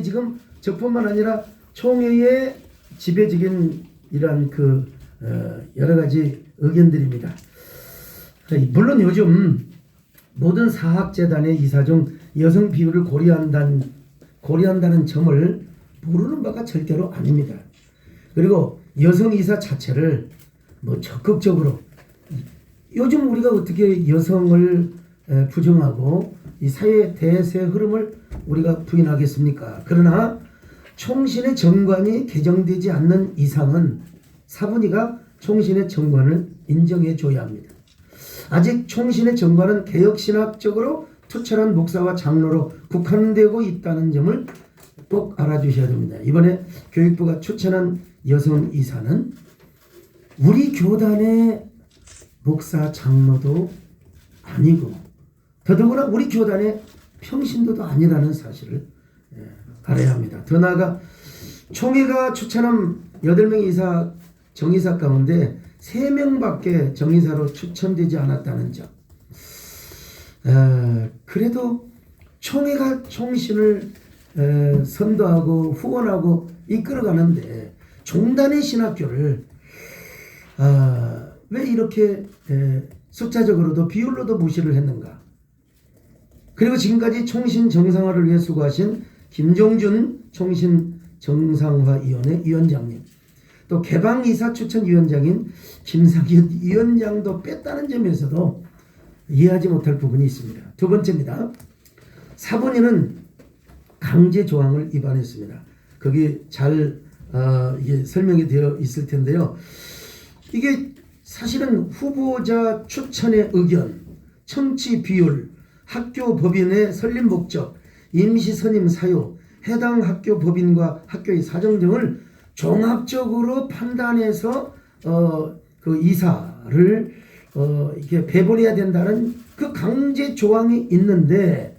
지금 저뿐만 아니라 총회의 지배적인 이러한 여러 가지 의견들입니다. 물론 요즘 모든 사학재단의 이사 중 여성 비율을 고려한다는 점을 모르는 바가 절대로 아닙니다. 그리고 여성 이사 자체를 적극적으로 요즘 우리가 어떻게 여성을 부정하고 이 사회 대세 흐름을 우리가 부인하겠습니까? 그러나 총신의 정관이 개정되지 않는 이상은 사분위가 총신의 정관을 인정해 줘야 합니다. 아직 총신의 정관은 개혁신학적으로 투철한 목사와 장로로 국한되고 있다는 점을 꼭 알아주셔야 됩니다. 이번에 교육부가 추천한 여성 이사는 우리 교단의 목사 장로도 아니고 더더구나 우리 교단의 평신도도 아니라는 사실을 알아야 합니다. 더 나아가 총회가 추천한 8명 정이사 가운데 3명밖에 정이사로 추천되지 않았다는 점. 그래도 총회가 총신을 선도하고 후원하고 이끌어가는데 종단의 신학교를 왜 이렇게 숫자적으로도 비율로도 무시를 했는가. 그리고 지금까지 총신 정상화를 위해 수고하신 김종준 총신 정상화위원회 위원장님, 또 개방이사 추천위원장인 김상현 위원장도 뺐다는 점에서도 이해하지 못할 부분이 있습니다. 두 번째입니다. 사본위는 강제 조항을 위반했습니다. 거기 잘 이게 설명이 되어 있을 텐데요. 이게 사실은 후보자 추천의 의견, 청취 비율, 학교 법인의 설립 목적, 임시 선임 사유, 해당 학교 법인과 학교의 사정 등을 종합적으로 판단해서 그 이사를 이렇게 배분해야 된다는 그 강제 조항이 있는데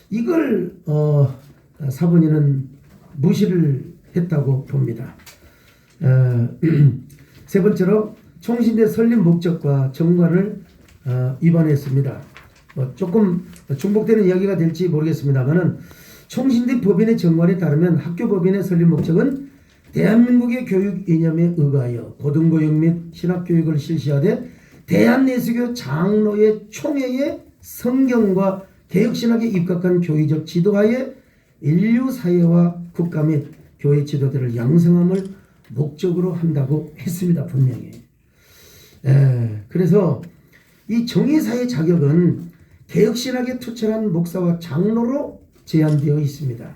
이걸 사본위는 무시를 했다고 봅니다. 세 번째로 총신대 설립 목적과 정관을 위반했습니다. 조금 중복되는 이야기가 될지 모르겠습니다만은 총신대 법인의 정관에 따르면 학교 법인의 설립 목적은 대한민국의 교육 이념에 의거하여 고등교육 및 신학교육을 실시하되 대한예수교 장로의 총회의 성경과 개혁신학에 입각한 교회적 지도하에 인류사회와 국가 및 교회 지도자를 양성함을 목적으로 한다고 했습니다. 분명히. 그래서 이 정의사의 자격은 개혁신학에 투철한 목사와 장로로 제한되어 있습니다.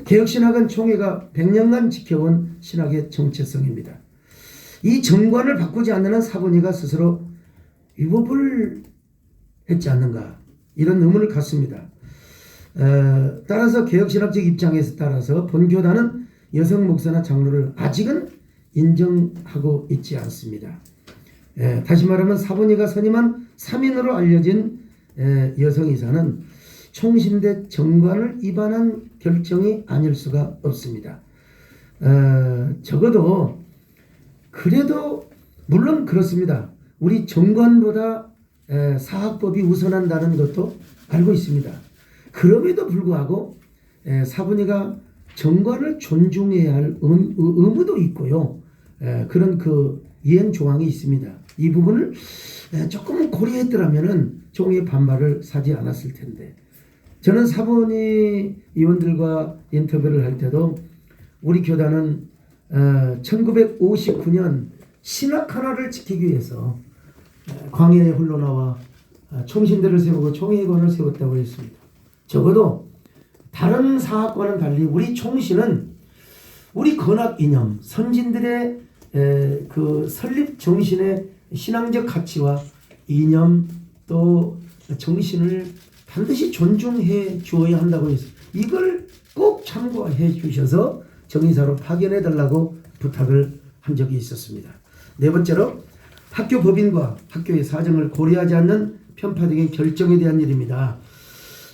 개혁신학은 총회가 100년간 지켜온 신학의 정체성입니다. 이 정관을 바꾸지 않는 사본위가 스스로 위법을 했지 않는가 이런 의문을 갖습니다. 따라서 개혁신학적 입장에서 따라서 본교단은 여성 목사나 장로를 아직은 인정하고 있지 않습니다. 다시 말하면 사본위가 선임한 3인으로 알려진 여성이사는 총신대 정관을 위반한 결정이 아닐 수가 없습니다. 적어도 그래도 물론 그렇습니다. 우리 정관보다 사학법이 우선한다는 것도 알고 있습니다. 그럼에도 불구하고 사본위가 정관을 존중해야 할 의무도 있고요. 그런 그 이행 조항이 있습니다. 이 부분을 조금 고려했더라면은 총회의 반발을 사지 않았을 텐데 저는 사본위 의원들과 인터뷰를 할 때도 우리 교단은 1959년 신학 하나를 지키기 위해서 광야에 홀로 나와 총신대를 세우고 총회관을 세웠다고 했습니다. 적어도 다른 사학과는 달리 우리 총신은 우리 건학 이념, 선진들의 그 설립 정신의 신앙적 가치와 이념 또 정신을 반드시 존중해 주어야 한다고 해서 이걸 꼭 참고해 주셔서 정의사로 파견해 달라고 부탁을 한 적이 있었습니다. 네 번째로 학교 법인과 학교의 사정을 고려하지 않는 편파적인 결정에 대한 일입니다.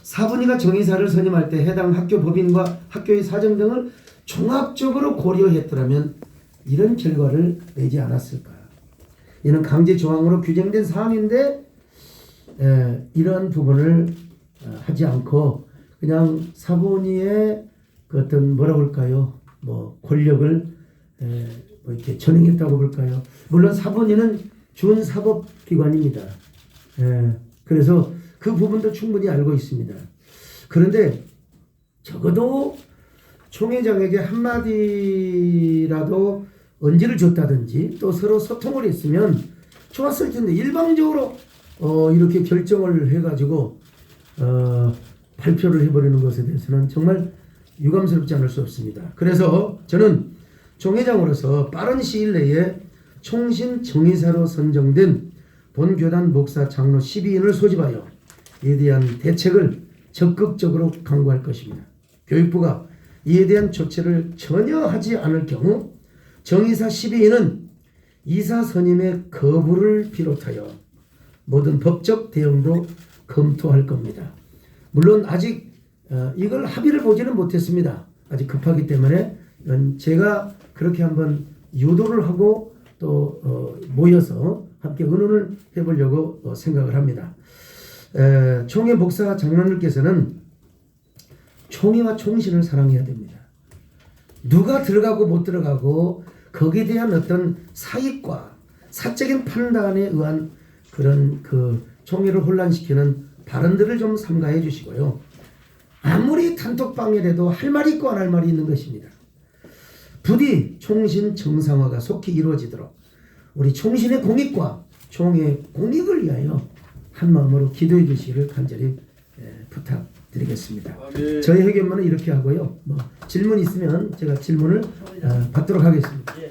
사본위가 정의사를 선임할 때 해당 학교 법인과 학교의 사정 등을 종합적으로 고려했더라면 이런 결과를 내지 않았을까. 이는 강제 조항으로 규정된 사항인데 이러한 부분을 하지 않고 그냥 사본위의 그 어떤 뭐라고 할까요? 뭐 권력을 뭐 이렇게 전행했다고 볼까요? 물론 사본위는 준사법기관입니다. 그래서 그 부분도 충분히 알고 있습니다. 그런데 적어도 총회장에게 한마디라도 언지를 줬다든지 또 서로 소통을 했으면 좋았을 텐데 일방적으로 이렇게 결정을 해가지고 발표를 해버리는 것에 대해서는 정말 유감스럽지 않을 수 없습니다. 그래서 저는 총회장으로서 빠른 시일 내에 총신 정의사로 선정된 본교단 목사 장로 12인을 소집하여 이에 대한 대책을 적극적으로 강구할 것입니다. 교육부가 이에 대한 조치를 전혀 하지 않을 경우 정의사 12인은 이사 선임의 거부를 비롯하여 모든 법적 대응도 검토할 겁니다. 물론 아직 이걸 합의를 보지는 못했습니다. 아직 급하기 때문에 제가 그렇게 한번 유도를 하고 또 모여서 함께 의논을 해보려고 생각을 합니다. 총회 목사 장로님께서는 총회와 총신을 사랑해야 됩니다. 누가 들어가고 못 들어가고 거기에 대한 어떤 사익과 사적인 판단에 의한 그런 그 총회를 혼란시키는 발언들을 좀 삼가해 주시고요. 아무리 단톡방이라도 할 말이 있고 안 할 말이 있는 것입니다. 부디 총신 정상화가 속히 이루어지도록 우리 총신의 공익과 총회의 공익을 위하여 한 마음으로 기도해 주시기를 간절히 부탁드리겠습니다. 네. 저희 회견문은 이렇게 하고요. 뭐 질문 있으면 제가 질문을 받도록 하겠습니다. 예.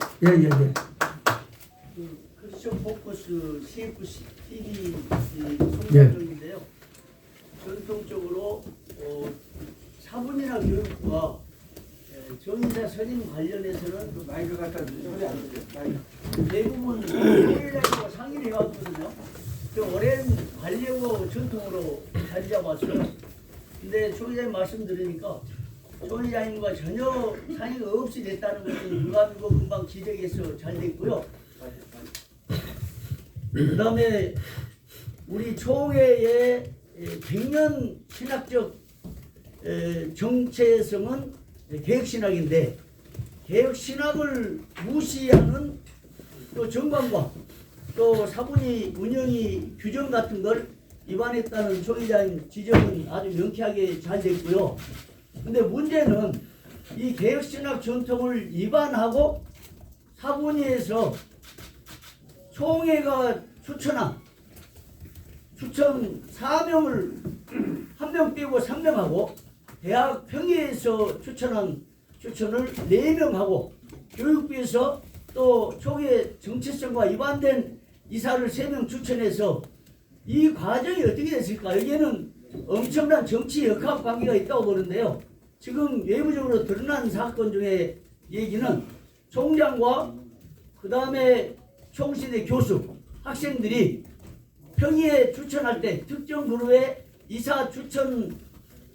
크리스천 포커스 CFC TV 예. 송장인데요. 전통적으로 사분이나 교육부가 정의사 선임 관련해서는 그 마이크 갖다 주세요. 대부분 회의라고 상의를 해왔거든요. 그 오랜 관례고 전통으로 자리 잡았어요. 근데 조 기자님 말씀 들으니까 조 기자님과 전혀 상의가 없이 됐다는 것이 유감이고 금방 지적해서 잘 됐고요. 그 다음에 우리 총회의 100년 신학적 정체성은 개혁신학인데 개혁신학을 무시하는 또 정관과 또 사분위 운영이 규정 같은 걸 위반했다는 조 기자님 지적은 아주 명쾌하게 잘 됐고요. 근데 문제는 이 개혁신학 전통을 위반하고 사분위에서 총회가 추천 4명을 1명 빼고 3명하고 대학 평의에서 추천을 4명하고 교육부에서 또 총회 정체성과 위반된 이사를 3명 추천해서 이 과정이 어떻게 됐을까? 여기에는 엄청난 정치 역학 관계가 있다고 보는데요. 지금 외부적으로 드러난 사건 중에 얘기는 총장과 그 다음에 총신의 교수, 학생들이 평의에 추천할 때 특정 그룹의 이사 추천,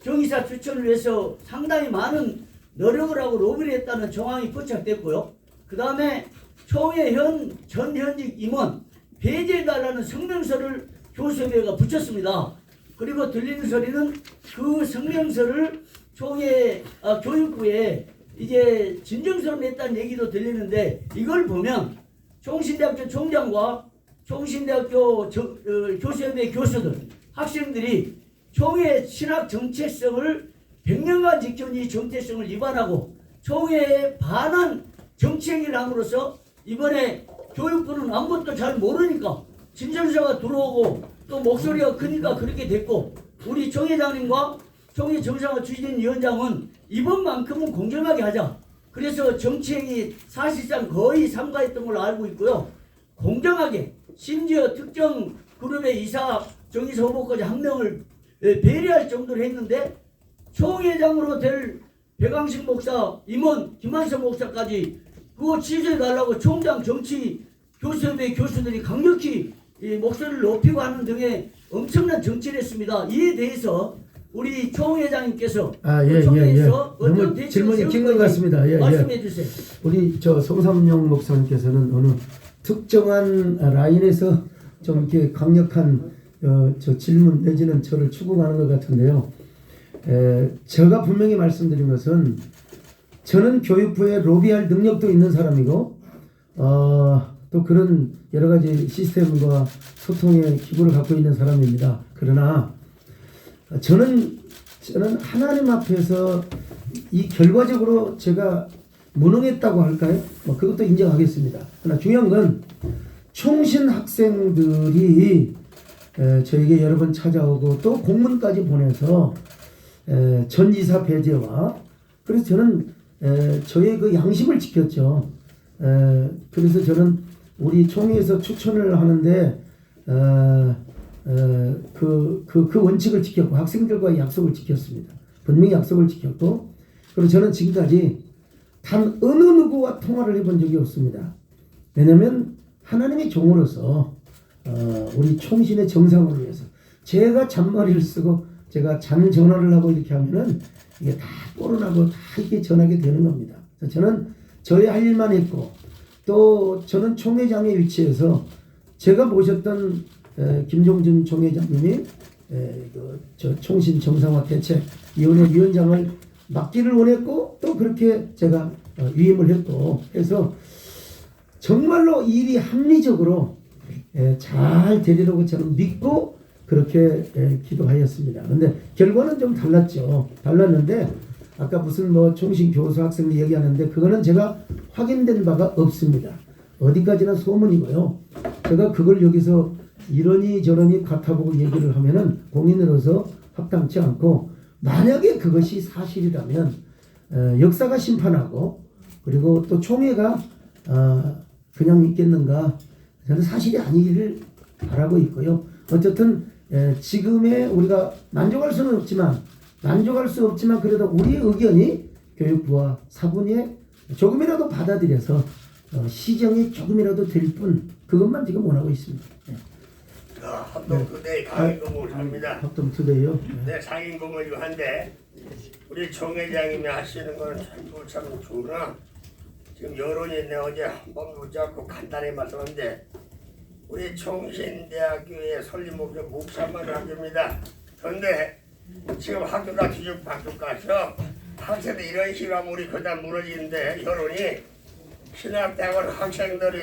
정이사 추천을 위해서 상당히 많은 노력을 하고 로비를 했다는 정황이 포착됐고요. 그 다음에 총회 전 현직 임원 배제해달라는 성명서를 교수협회가 붙였습니다. 그리고 들리는 소리는 그 성명서를 교육부에 이제 진정서를 냈다는 얘기도 들리는데 이걸 보면 총신대학교 총장과 총신대학교 교수협회 교수들, 학생들이 총회 신학 정체성을 100년간 지켜온 이 정체성을 위반하고 총회에 반한 정치행위를 함으로써 이번에 교육부는 아무것도 잘 모르니까 진정서가 들어오고 또 목소리가 크니까 그렇게 됐고 우리 총회장님과 총회 정상화 추진위원장은 이번만큼은 공정하게 하자. 그래서 정치행위 사실상 거의 삼가했던 걸로 알고 있고요. 공정하게 심지어 특정 그룹의 이사 정의사 후보까지 한 명을 배려할 정도로 했는데 총회장으로 될 배강식 목사, 임원 김한선 목사까지 그거 취소해달라고 총장 정치 교수협회 교수들이 강력히 목소리를 높이고 하는 등의 엄청난 정치를 했습니다. 이에 대해서 우리 총회장님께서 총회에서 어떤 너무 질문이 긴 것 같습니다. 말씀해 주세요. 우리 송삼용 목사님께서는 어느 특정한 라인에서 좀 이렇게 강력한 저 질문 내지는 저를 추궁하는 것 같은데요. 제가 분명히 말씀드린 것은 저는 교육부에 로비할 능력도 있는 사람이고 또 그런 여러 가지 시스템과 소통의 기구를 갖고 있는 사람입니다. 그러나 저는 하나님 앞에서 이 결과적으로 제가 무능했다고 할까요? 뭐 그것도 인정하겠습니다. 그러나 중요한 건 총신 학생들이 저에게 여러 번 찾아오고 또 공문까지 보내서 전지사 배제와 그래서 저는 저의 그 양심을 지켰죠. 그래서 저는 우리 총회에서 추천을 하는데 그 원칙을 지켰고 학생들과의 약속을 지켰습니다. 분명히 약속을 지켰고 그리고 저는 지금까지 단 어느 누구와 통화를 해본 적이 없습니다. 왜냐하면 하나님의 종으로서 우리 총신의 정상을 위해서 제가 잔머리를 쓰고 제가 잔 전화를 하고 이렇게 하면은 이게 다 꼬론하고 다 이렇게 전하게 되는 겁니다. 그래서 저는 저의 할 일만 했고 또 저는 총회장의 위치에서 제가 모셨던 김종준 총회장님이 저 총신 정상화 대책위원회 위원장을 맡기를 원했고 또 그렇게 제가 위임을 했고 해서 정말로 일이 합리적으로 잘 되리라고 저는 믿고 그렇게 기도하였습니다. 근데 결과는 좀 달랐죠. 달랐는데 아까 무슨 뭐 총신 교수 학생 얘기하는데 그거는 제가 확인된 바가 없습니다. 어디까지나 소문이고요. 제가 그걸 여기서 이러니 저러니 같아보고 얘기를 하면은 공인으로서 합당치 않고 만약에 그것이 사실이라면 역사가 심판하고 그리고 또 총회가 그냥 믿겠는가 저는 사실이 아니기를 바라고 있고요. 어쨌든 지금의 우리가 만족할 수는 없지만 그래도 우리의 의견이 교육부와 사분에 조금이라도 받아들여서 시정이 조금이라도 될 뿐 그것만 지금 원하고 있습니다. 합동투데이 강인공을 합니다. 합동투데이요? 네, 상인공을 한데 우리 총회장님이 하시는 거는 참 좋으나 지금 여론이 내 어제 한번 붙잡고 간단히 말씀하는데 우리 총신대학교의 설립 목표 목사만 학교입니다. 그런데 지금 학교가 뒤죽박죽가서 학생들 이런 식으로 하면 우리 그다 무너지는데 여론이 신학대학원 학생들이